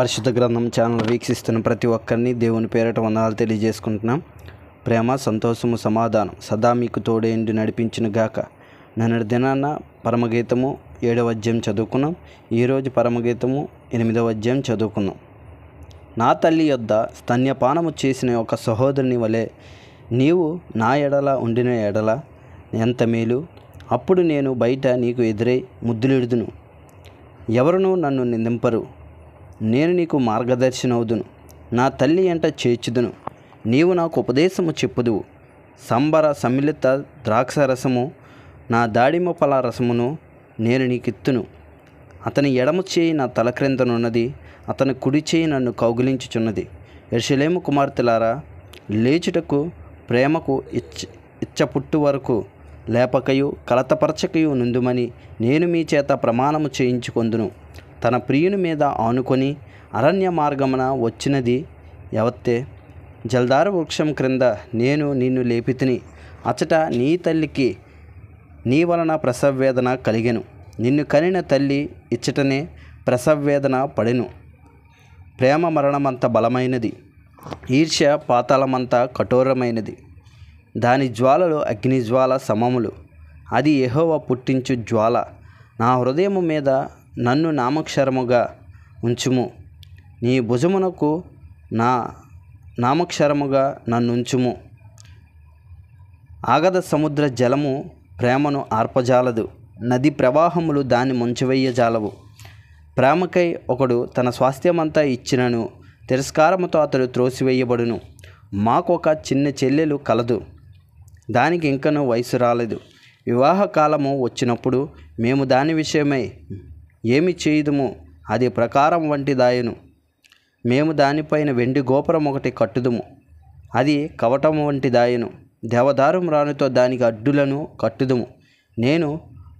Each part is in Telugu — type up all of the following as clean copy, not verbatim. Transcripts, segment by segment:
పరిశుద్ధ గ్రంథం ఛానల్ వీక్షిస్తున్న ప్రతి ఒక్కరిని దేవుని పేరిట వందనాలు తెలియజేసుకుంటున్నాం. ప్రేమ, సంతోషము, సమాధానం సదా మీకు తోడేండి నడిపించును గాక. నిన్నటి దినాన పరమగీతము 7వ అధ్యాయం చదువుకున్నాం. ఈరోజు పరమగీతము 8వ అధ్యాయం చదువుకున్నాం. నా తల్లి యొద్ద స్తన్యపానము చేసిన ఒక సహోదరుని వలె నీవు నా ఎడల ఉండిన ఎడల ఎంత మేలు. అప్పుడు నేను బయట నీకు ఎదురై ముద్దులిడుదును, ఎవరునూ నన్ను నిందింపరు. నేను నీకు మార్గదర్శనవుదును, నా తల్లి ఎంట చేర్చుదును. నీవు నాకు ఉపదేశము చెప్పుదువు. సంబర సమ్మిళిత ద్రాక్షరసము, నా దాడిమ ఫల రసమును నేను నీకిత్తును. అతని ఎడమ చేయి నా తల క్రిందనున్నది, అతని కుడి చేయి నన్ను కౌగిలించుచున్నది. యెరూషలేము కుమార్తెలారా, లేచుటకు ప్రేమకు ఇచ్చపుట్టు వరకు లేపకయు కలతపరచకయు నుందుమని నేను మీ చేత ప్రమాణము చేయించుకొందును. తన ప్రియుని మీద ఆనుకొని అరణ్య మార్గమున వచ్చినది ఎవత్తే. జల్దారు వృక్షం క్రింద నేను నిన్ను లేపితిని. అచట నీ తల్లికి నీ వలన ప్రసవవేదన కలిగెను. నిన్ను కనిన తల్లి ఇచ్చటనే ప్రసవవేదన పడెను. ప్రేమ మరణమంత బలమైనది, ఈర్ష్య పాతాళమంత కఠోరమైనది. దాని జ్వాలలు అగ్నిజ్వాల సమములు, అది యెహోవా పుట్టించు జ్వాల. నా హృదయము మీద నన్ను నామక్షరముగా ఉంచుము, నీ భుజమునకు నా నామక్షరముగా నన్నుంచుము. ఆగద సముద్ర జలము ప్రేమను ఆర్పజాలదు, నది ప్రవాహములు దాన్ని ముంచివేయజాలవు. ప్రేమకై ఒకడు తన స్వాస్థ్యమంతా ఇచ్చినను తిరస్కారముతో అతడు త్రోసివేయబడును. మాకొక చిన్న చెల్లెలు కలదు, దానికి ఇంకనూ వయసు రాలేదు. వివాహకాలము వచ్చినప్పుడు మేము దాని విషయమై ఏమి చేయుదుము, అది ప్రకారం వంటి దాయను. మేము దానిపైన వెండి గోపురం ఒకటి కట్టుదుము, అది కవటము వంటి దాయను. దేవదారు మ్రానుతో దానికి అడ్డులను కట్టుదుము. నేను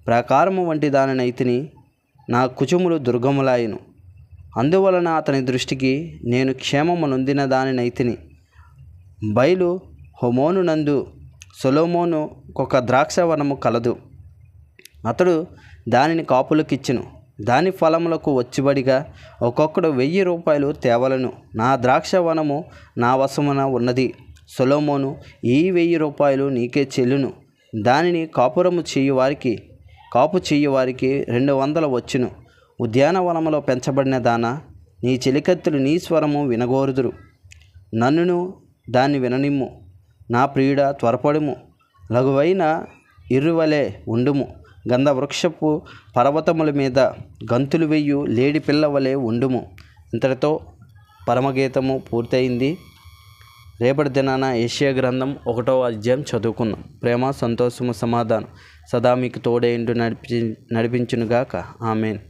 ప్రాకారము వంటి దానినైతిని, నా కుచుములు దుర్గములాయను. అందువలన అతని దృష్టికి నేను క్షేమము నొందిన దానినైతిని. బయలు హోమోనునందు సొలొమోను ఒక ద్రాక్షవనము కలదు. అతడు దానిని కాపులకిచ్చెను. దాని ఫలములకు వచ్చుబడిగా ఒక్కొక్కడు 1000 రూపాయలు తేవలను. నా ద్రాక్షవనము నా వశమున ఉన్నది. సొలొమోను, ఈ 1000 రూపాయలు నీకే చెల్లును. దానిని కాపు చేయువారికి 200 వచ్చును. ఉద్యానవనములో పెంచబడిన దాన, నీ చెలికత్తెలు నీ స్వరము వినగోరుదురు. నన్నును దాన్ని విననిమ్ము. నా ప్రియుడా, త్వరపడుము, లఘువైన ఇర్రువలే ఉండుము. గంధవృక్షపు పర్వతముల మీద గంతులు వెయ్యు లేడి పిల్లవలే ఉండుము. ఇంతటితో పరమగీతము పూర్తయింది. రేపటి దినాన యెషయా గ్రంథం 1వ అధ్యాయం చదువుకుందాం. ప్రేమ, సంతోషము, సమాధానం సదా మీకు తోడేండు నడిపించునుగాక. ఆమేన్.